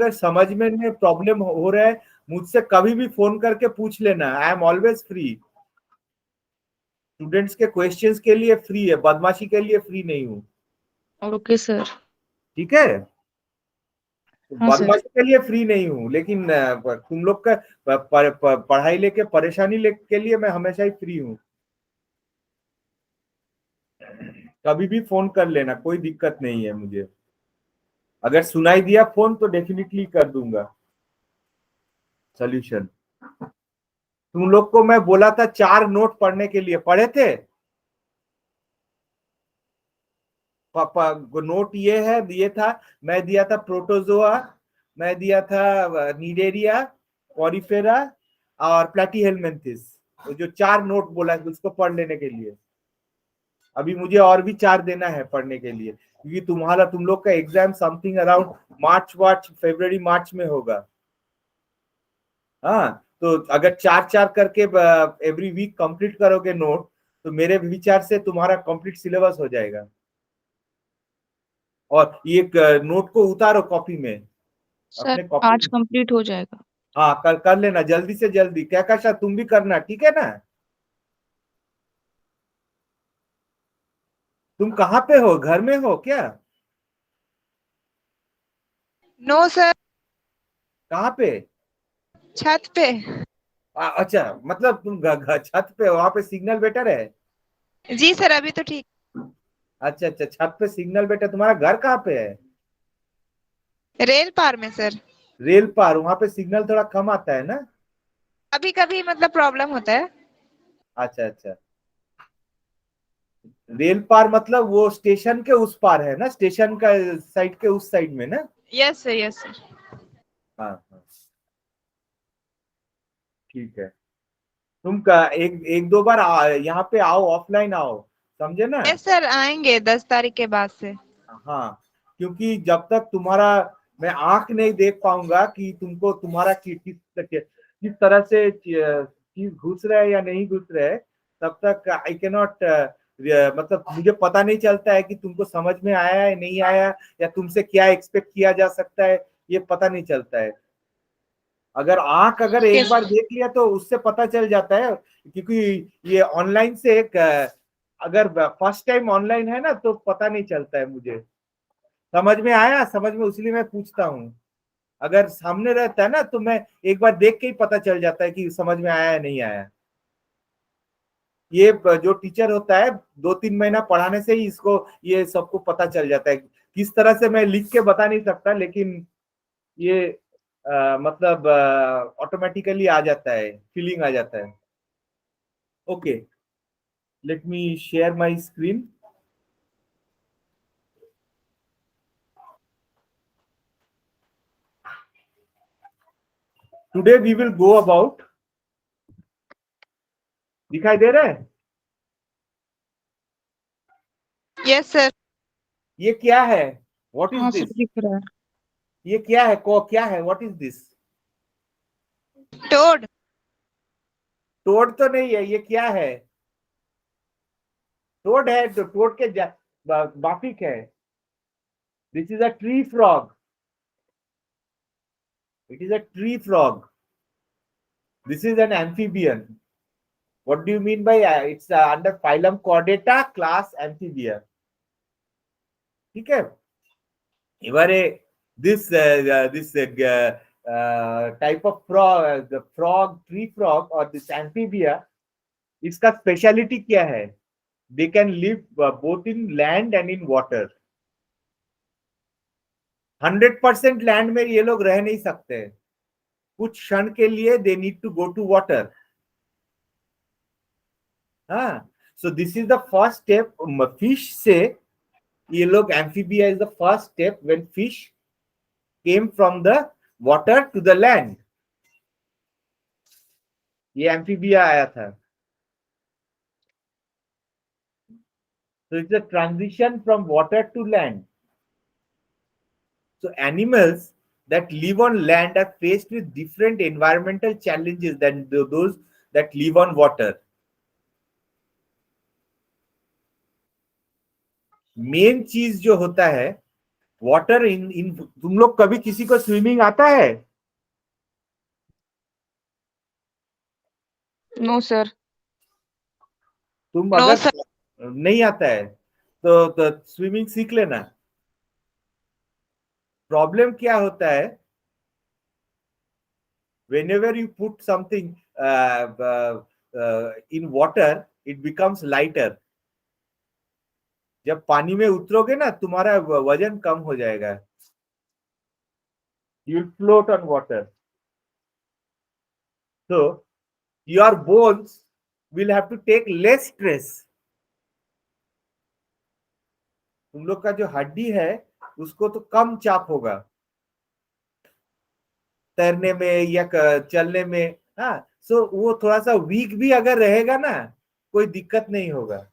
अगर समझ में प्रॉब्लम हो रहा है मुझसे कभी भी फोन करके पूछ लेना, I am always free. Students के क्वेश्चंस के लिए फ्री है, बदमाशी के लिए फ्री नहीं हूँ। Okay sir. ठीक है, हाँ सर। बदमाशी के लिए फ्री नहीं हूँ, लेकिन तुम लोग का पढ़ाई लेके परेशानी के लिए मैं हमेशा ही फ्री हूँ। कभी भी फोन कर लेना, कोई दिक्कत नहीं है मुझे। अगर सुनाई दिया फोन तो डेफिनेटली कर दूंगा सॉल्यूशन। तुम लोग को मैं बोला था 4 नोट पढ़ने के लिए, पढ़े थे? पापा नोट ये है, ये था, मैं दिया था प्रोटोजोआ, मैं दिया था नीडेरिया, पॉरीफेरा और प्लेटीहेलमिन्थिस। तो जो 4 नोट बोला है उसको पढ़ लेने के लिए। अभी मुझे और भी 4 देना है पढ़ने के लिए, क्योंकि तुम लोग का एग्जाम समथिंग अराउंड फरवरी मार्च में होगा। हाँ, तो अगर 4-4 करके एवरी वीक कंप्लीट करोगे नोट, तो मेरे विचार से तुम्हारा कंप्लीट सिलेबस हो जाएगा। और ये नोट को उतारो कॉपी में, सर अपने कॉपी आज में। कंप्लीट हो जाएगा। हाँ, कर लेना जल्दी से जल्दी। क्या कैसा तुम भी करना, ठीक है ना? तुम कहाँ पे हो, घर में हो क्या? नो सर, कहाँ पे? छत पे। अच्छा, मतलब तुम छत पे हो, वहां पे सिग्नल बेटर है? जी सर, अभी तो ठीक। अच्छा अच्छा, छत पे सिग्नल बेटर। तुम्हारा घर कहाँ पे है? रेल पार में सर। रेल पार, वहां पे सिग्नल थोड़ा कम आता है ना? कभी कभी मतलब प्रॉब्लम होता है। अच्छा अच्छा, रेल पार मतलब वो स्टेशन के उस पार है ना, स्टेशन का साइड के उस साइड में ना? Yes sir, yes sir. हाँ हाँ, ठीक है। तुम का एक एक दो बार यहाँ पे आओ, ऑफलाइन आओ, समझे ना? यस सर, आएंगे 10 तारीख के बाद से। हाँ, क्योंकि जब तक तुम्हारा मैं आंख नहीं देख पाऊंगा कि तुमको तुम्हारा किस तरह से चीज घुस रहा है या नहीं घुस रहा है, तब तक आई कैन नॉट, मतलब मुझे पता नहीं चलता है कि तुमको समझ में आया है नहीं आया, या तुमसे क्या एक्सपेक्ट किया जा सकता है, ये पता नहीं चलता है। अगर ओके एक बार सर। देख लिया तो उससे पता चल जाता है, क्योंकि ये ऑनलाइन से एक अगर फर्स्ट टाइम ऑनलाइन है ना तो पता नहीं चलता है मुझे। समझ में आया, समझ में, इसलिए मैं पूछता हूँ। अगर सामने रहता है ना तो मैं एक बार देख के ही पता चल जाता है कि समझ में आया या नहीं आया। ये जो टीचर होता है 2-3 महीना पढ़ाने से ही इसको ये सबको पता चल जाता है। किस तरह से मैं लिख के बता नहीं सकता, लेकिन ये मतलब ऑटोमेटिकली आ जाता है, फीलिंग आ जाता है। Okay, let me share my screen. Today we will go about, दिखाई दे रहा है? Yes sir. ये क्या है? व्हाट इज हाँ सर दिस? दिख रहा है। ये क्या है, को क्या है, what is this? Toad. Toad तो नहीं है, ये क्या है? टोड है तो टोड के बाफिक है। This is a tree frog, it is a tree frog. This is an amphibian. What do you mean by it's under phylum Chordata class amphibia? ठीक है, एबारे this type of frog, the frog, tree frog or this amphibia, इसका speciality क्या है? They can live both in land and in water. 100% land में ये लोग रह नहीं सकते, कुछ क्षण के लिए they need to go to water. हाँ, so this is the first step. Fish से ये लोग, amphibia is the first step when fish came from the water to the land. ये एम्फीबिया आया था। So it's a transition from water to land. So animals that live on land are faced with different environmental challenges than those that live on water. Main चीज जो होता है water in तुम लोग कभी किसी को स्विमिंग आता है? No sir. तुम नो अगर सर। नहीं आता है तो स्विमिंग सीख लेना। प्रॉब्लम क्या होता है, whenever you put something in water, it becomes lighter. जब पानी में उतरोगे ना, तुम्हारा वजन कम हो जाएगा। You will float on water. So your bones will have to take less stress. तुम लोग का जो हड्डी है उसको तो कम चाप होगा तैरने में या चलने में। हाँ, सो वो थोड़ा सा वीक भी अगर रहेगा ना, कोई दिक्कत नहीं होगा।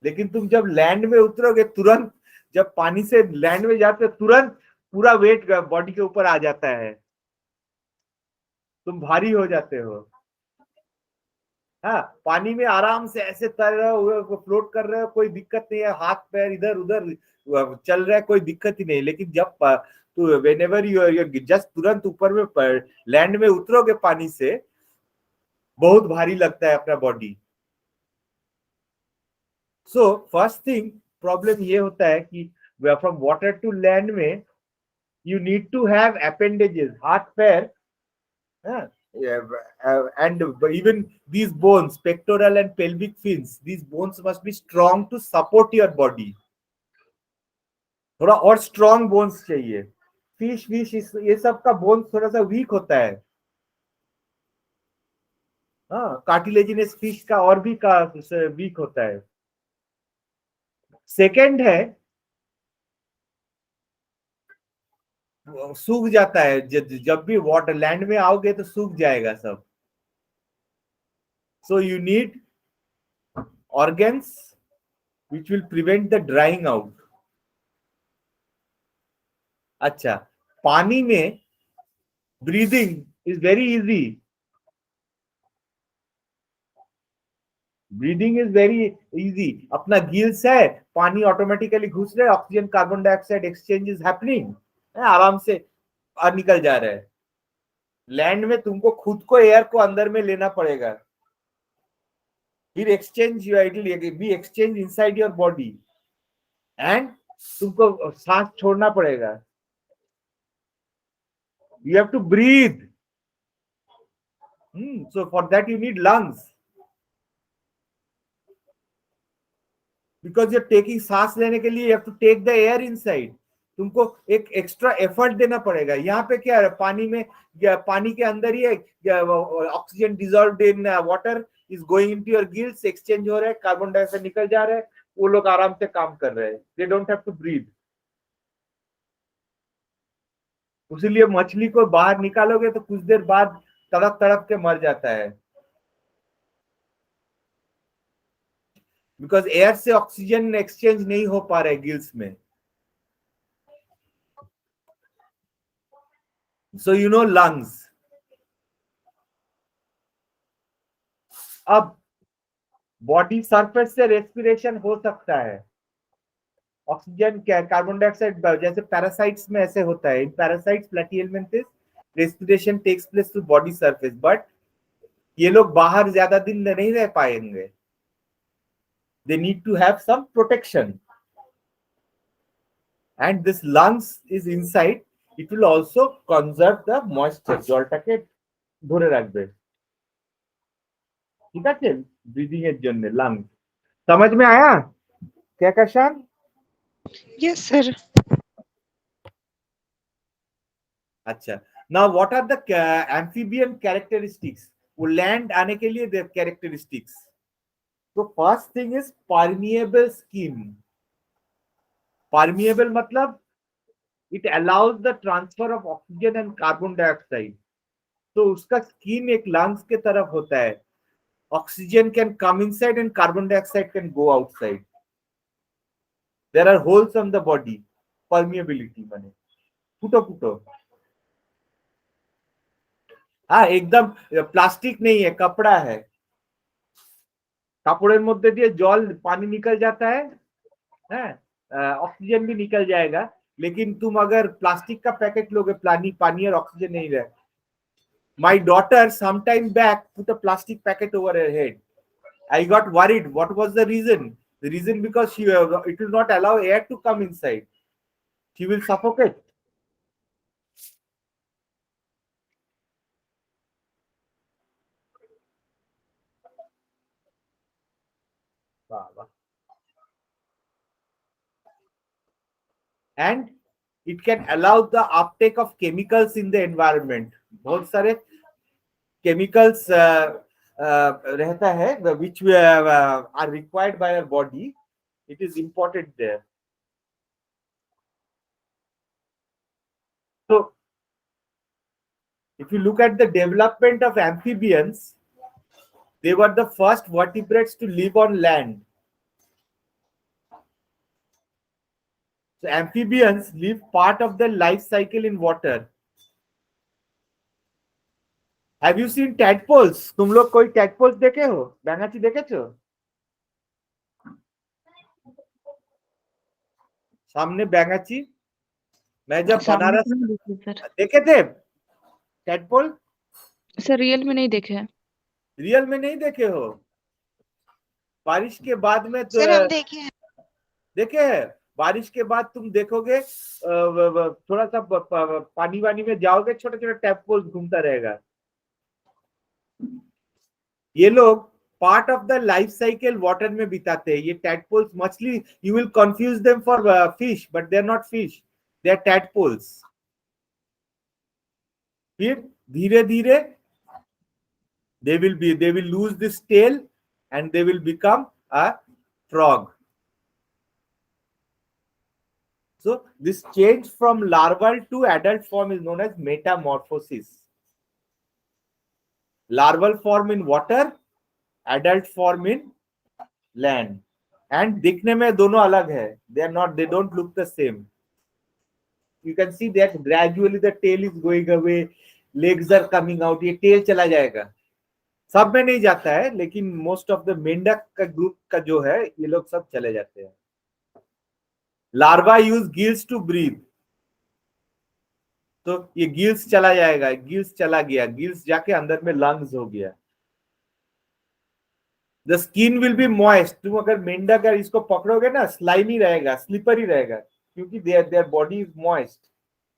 लेकिन तुम जब लैंड में उतरोगे, तुरंत जब पानी से लैंड में जाते हो, तुरंत पूरा वेट बॉडी के ऊपर आ जाता है, तुम भारी हो जाते हो। हाँ, पानी में आराम से ऐसे तैर रहे हो, फ्लोट कर रहे हो, कोई दिक्कत नहीं है, हाथ पैर इधर उधर चल रहा है, कोई दिक्कत ही नहीं। लेकिन जब तो व्हेनेवर यू जस्ट तुरंत ऊपर में लैंड में उतरोगे, पानी से बहुत भारी लगता है अपना body. So first thing, problem ये होता है कि फ्रॉम वाटर टू लैंड में you need to have appendages, हाथ पैर, and even these bones, pectoral and pelvic fins, these bones must be strong to support your body. थोड़ा और strong bones चाहिए। फिश ये सब का बोन्स थोड़ा सा वीक होता है। हाँ, कार्टिलेजिनस फिश का और भी का वीक होता है। सेकंड है, सूख जाता है। जब भी वाटर लैंड में आओगे तो सूख जाएगा सब। So you need organs which will prevent the drying out. अच्छा, पानी में breathing is very easy. Breathing is very easy. अपना गिल्स है, पानी ऑटोमेटिकली घुस रहा है, oxygen carbon dioxide exchange is happening, आराम से निकल जा रहा है। लैंड में तुमको खुद को एयर को अंदर में लेना पड़ेगा, फिर exchange be exchange inside your body, and तुमको सांस छोड़ना पड़ेगा। You have to breathe. So for that you need lungs. Because you're taking सांस लेने के लिए you have to take the air inside. तुमको एक एक्स्ट्रा एफर्ट देना पड़ेगा। यहाँ पे क्या है, पानी में, पानी के अंदर ही oxygen dissolved in water is going into your gills, exchange हो रहा है, कार्बन डाइऑक्साइड निकल जा रहा है, वो लोग आराम से काम कर रहे हैं। They don't have to breathe. उसीलिए मछली को बाहर निकालोगे तो कुछ देर बाद तड़प तड़प के मर जाता है, बिकॉज एयर से ऑक्सीजन एक्सचेंज नहीं हो पा रहा है गिल्स में। So you know lungs. अब बॉडी सरफेस से रेस्पिरेशन हो सकता है, ऑक्सीजन कार्बन डाइऑक्साइड, जैसे पैरासाइट्स में ऐसे होता है। In parasites platyhelminthes respiration takes place to body surface, but ये लोग बाहर ज्यादा दिन नहीं रह पाएंगे। They need to have some protection, and this lungs is inside. It will also conserve the moisture. জলটাকে ধরে রাখবে, ঠিক আছে, ব্রিদিং এর জন্য lungs। समझ में आया क्या कशान? Yes, sir. अच्छा, now what are the amphibian characteristics? वो लैंड आने के लिए the characteristics। तो first thing is permeable skin. Permeable मतलब it allows the transfer of oxygen and carbon dioxide. तो उसका स्किन एक लंग्स के तरफ होता है, oxygen can come inside and carbon dioxide can go outside. There are holes on the body. Permeability माने फुटो फुटो। हाँ, एकदम प्लास्टिक नहीं है, कपड़ा है। কাপড়ের মধ্যে দিয়ে জল পানি নিকল जाता है, ऑक्सीजन भी निकल जाएगा। लेकिन तुम अगर प्लास्टिक का पैकेट लोगे, पानी और ऑक्सीजन नहीं रहे। My daughter sometime back put a plastic packet over her head. I got worried. What was the reason? The reason because it will not allow air to come inside. She will suffocate. And it can allow the uptake of chemicals in the environment. बहुत सारे chemicals रहता है which are required by our body. It is important there. So if you look at the development of amphibians, they were the first vertebrates to live on land. So amphibians live part of their life cycle in water. Have you seen tadpoles? तुम लोग कोई tadpoles देखे हो? बैंगाची देखेছো? सामने बैंगाची? मैं जब बनारस देखे थे tadpole? सर रियल में नहीं देखे हैं। रियल में नहीं देखे हो? बारिश के बाद में तो सर हम देखे हैं। देखे हैं? बारिश के बाद तुम देखोगे थोड़ा सा पानी वानी में जाओगे, छोटे छोटे टैडपोल्स घूमता रहेगा। ये लोग part of the life cycle water में बिताते हैं। ये टैडपोल्स मछली, you will confuse them for fish, but they are not fish, they are tadpoles. फिर धीरे धीरे they will lose this tail and they will become a frog. So this change from larval to adult form is known as metamorphosis. Larval form in water, adult form in land. And दिखने में दोनों अलग है. They don't look the same. You can see that gradually the tail is going away, legs are coming out. ये tail चला जाएगा. सब में नहीं जाता है, लेकिन मोस्ट ऑफ द मेंढक का ग्रुप का जो है, ये लोग सब चले जाते हैं। Larva use gills to breathe, तो ये गिल्स चला जाएगा, गिल्स चला गया, गिल्स जाके अंदर में लंग्स हो गया। The skin will be moist. तुम अगर मेंढक अगर इसको पकड़ोगे ना, स्लाइमी रहेगा, स्लिपरी रहेगा, क्योंकि their body is moist,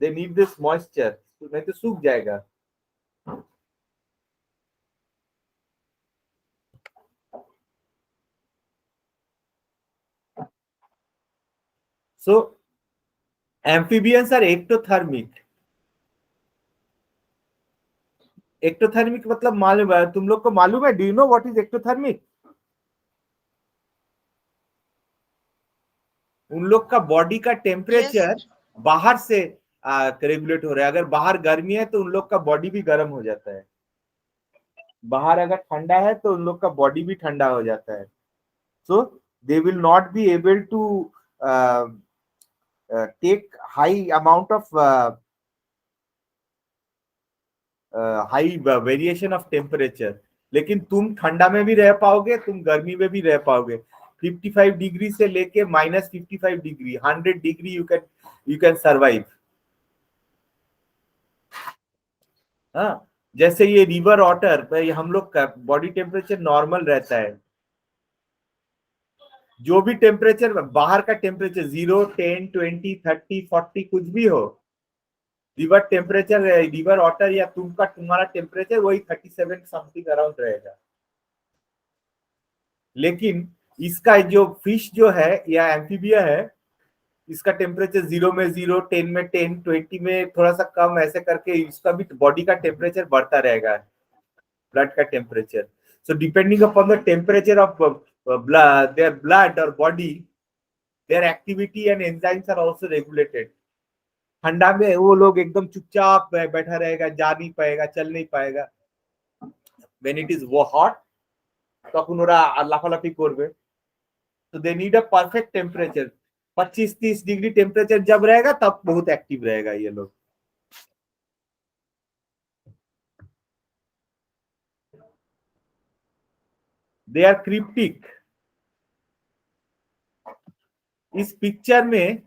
they need this moisture, नहीं तो सूख जाएगा। So amphibians are ectothermic. Ectothermic मतलब मालूम है? तुम लोग को मालूम है? Do you know what is ectothermic? उन लोग का बॉडी का टेम्परेचर बाहर से रेगुलेट हो रहा है। अगर बाहर गर्मी है तो उन लोग का बॉडी भी गर्म हो जाता है, बाहर अगर ठंडा है तो उन लोग का बॉडी भी ठंडा हो जाता है। So they will not be able to take high amount of high variation of temperature. लेकिन तुम ठंडा में भी रह पाओगे, तुम गर्मी में भी रह पाओगे। 55 डिग्री से लेके -55 degree, 100 degree you can survive. हाँ, जैसे ये रिवर ऑटर, हम लोग का बॉडी टेम्परेचर नॉर्मल रहता है। जो भी टेम्परेचर बाहर का टेम्परेचर 0, 10, 20, 30, 40 कुछ भी हो, रिवर टेम्परेचर, रिवर वाटर या तुम्हारा टेम्परेचर वही 37 समथिंग अराउंड रहेगा। लेकिन इसका जो फिश जो है या एम्फीबिया है, इसका टेम्परेचर 0 में 0, 10 में 10, 20 में थोड़ा सा कम, ऐसे करके इसका भी बॉडी का टेम्परेचर बढ़ता रहेगा, ब्लड का temperature. So depending upon the temperature of their blood और body, their activity and enzymes are also regulated. ठंडा में वो लोग एकदम चुपचाप बैठा रहेगा, जा नहीं पाएगा, चल नहीं पाएगा। व्हेन इट इज वो हॉट, তখন ওরা লাফালাফি করবে। तो they need a perfect temperature. 25-30 degree temperature जब रहेगा तब बहुत एक्टिव रहेगा ये लोग। They are cryptic. इस पिक्चर में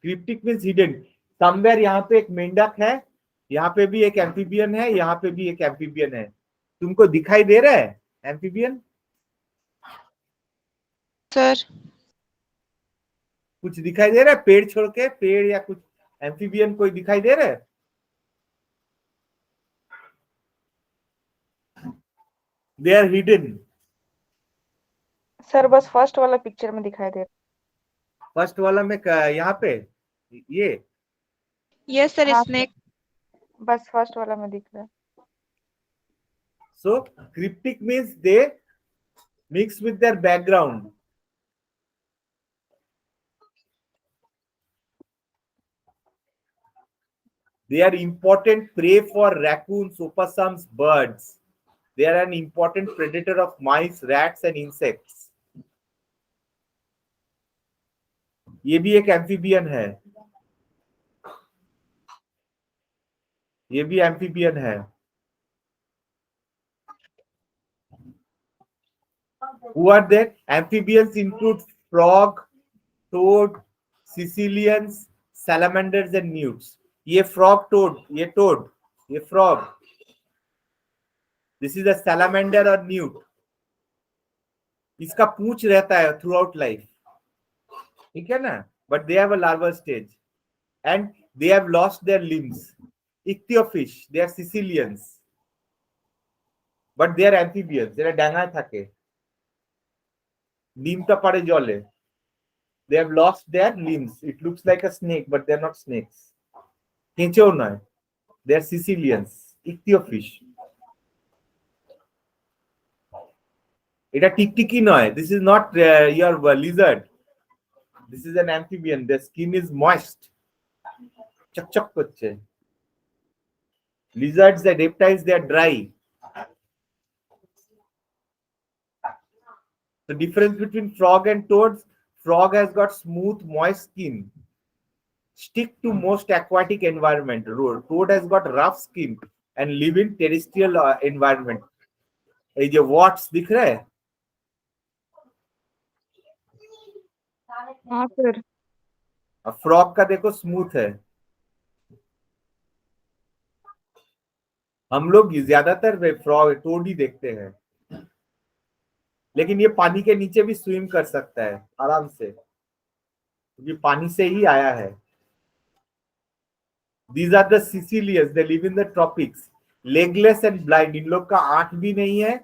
क्रिप्टिक मीन्स हिडन, समवेयर यहाँ पे एक मेंढक है, यहाँ पे भी एक एम्फीबियन है, यहाँ पे भी एक एम्फीबियन है। तुमको दिखाई दे रहा है एम्फीबियन? सर कुछ दिखाई दे रहा है पेड़ छोड़ के, पेड़ या कुछ एम्फीबियन कोई दिखाई दे रहा है? They are hidden. सर बस फर्स्ट वाला पिक्चर में दिखाई दे रहा फर्स्ट वाला में यहाँ पे ये यस सर हाँ, स्नेक बस फर्स्ट वाला में दिख रहा है। So cryptic means they mix with their background. They are important prey for raccoons, opossums, birds. They are an important predator of mice, rats and insects. ये भी एक एम्फीबियन है, ये भी एम्फीबियन है। Who are there? Amphibians include frog, toad, Sicilians, salamanders and newts. ये frog, toad, ये toad, ये frog. This is a salamander or newt. इसका पूंछ रहता है throughout life, ठीक है ना? But they have a larval stage and they have lost their limbs. Ichthyofish, they are Sicilians, but they are amphibians. এরা ডাঙায় থাকে, ডিমটা পারে জলে। They have lost their limbs. It looks like a snake, but they are not snakes. কেঁচোও নয়, they are Sicilians, ichthyofish. এটা টিকটিকি নয়, this is not your lizard. This is an amphibian. The skin is moist, চকচক করছে। Lizards and reptiles, they are dry. The difference between frog and toads: frog has got smooth, moist skin, stick to most aquatic environment. Toad has got rough skin and live in terrestrial environment. ये जो warts दिख रहे हैं, हाँ sir. Frog का देखो smooth है। हम लोग ज्यादातर फ्रॉग टोड ही देखते हैं, लेकिन ये पानी के नीचे भी स्विम कर सकता है आराम से, क्योंकि पानी से ही आया है। These are the Sicilians. They live in the tropics. Legless and blind. इन लोग का आंख भी नहीं है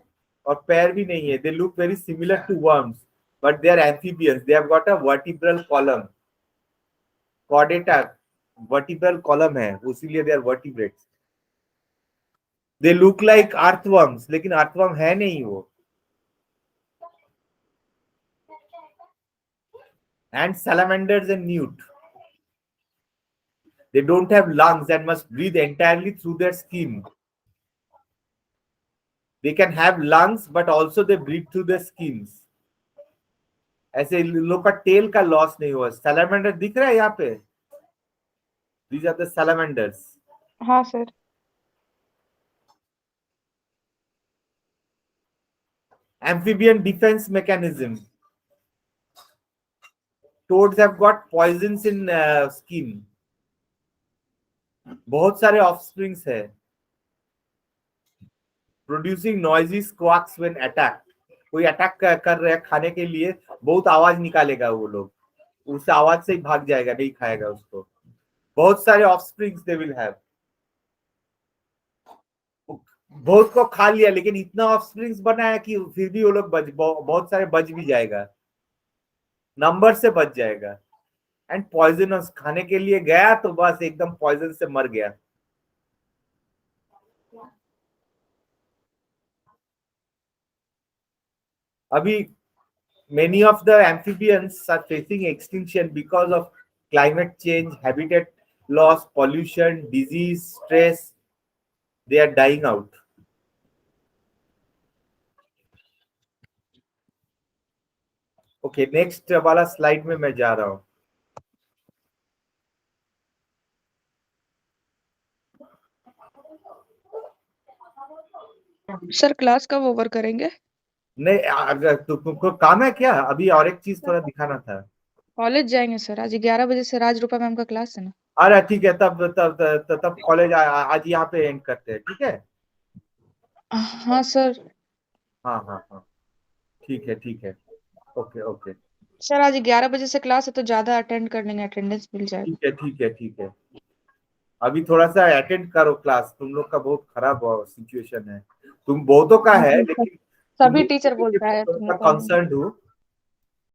और पैर भी नहीं है। They look very similar to worms, but they are amphibians. They have got a vertebral column. Chordata, vertebral column है, इसीलिए they are vertebrates. They look like earthworms, लेकिन earthworm है नहीं वो। And salamanders and newt. They don't have lungs and must breathe entirely through their skin. They can have lungs, but also they breathe through their skins. ऐसे इन लोग का tell का loss नहीं हुआ। सैलामेंडर दिख रहा है यहाँ पे? These are the salamanders. हाँ sir. Amphibian defense mechanism. Toads have got poisons in skin. बहुत सारे ऑफस्प्रिंग्स है। Producing noisy squawks when attacked. कोई अटैक कर रहे हैं खाने के लिए, बहुत आवाज निकालेगा वो लोग, उस आवाज से ही भाग जाएगा, नहीं खाएगा उसको। बहुत सारे ऑफस्प्रिंग्स दे विल हैव। बहुत को खा लिया, लेकिन इतना ऑफस्प्रिंग्स बनाया कि फिर भी वो लोग बहुत सारे बच भी जाएगा, नंबर से बच जाएगा। एंड पॉइजनस, खाने के लिए गया तो बस एकदम पॉइजन से मर गया। अभी many of the amphibians are facing extinction because of climate change, habitat loss, pollution, disease, stress. They are dying out. Okay, next वाला slide में मैं जा रहा हूँ। सर क्लास कब ओवर करेंगे? नहीं, अगर तुमको काम है क्या अभी? और एक चीज थोड़ा दिखाना था। कॉलेज जाएंगे सर, आज 11 बजे से राजरूपा मैम का क्लास है ना। अरे ठीक है, तब तब तब तब कॉलेज आज यहाँ पे एंड करते हैं, ठीक है। हाँ सर। हाँ हाँ हाँ, ठीक है ठीक है, ओके ओके, सर आज 11 बजे से क्लास है तो ज्यादा अटेंड कर लेंगे, अटेंडेंस मिल जाएगा। ठीक है ठीक है ठीक है। अभी थोड़ा सा अटेंड करो क्लास, तुम लोग का बहुत खराब सिचुएशन है, तुम बहुतों का है, लेकिन तुम सभी लोग टीचर बोलता है तुम थोड़ा लोग का। कंसर्न हूँ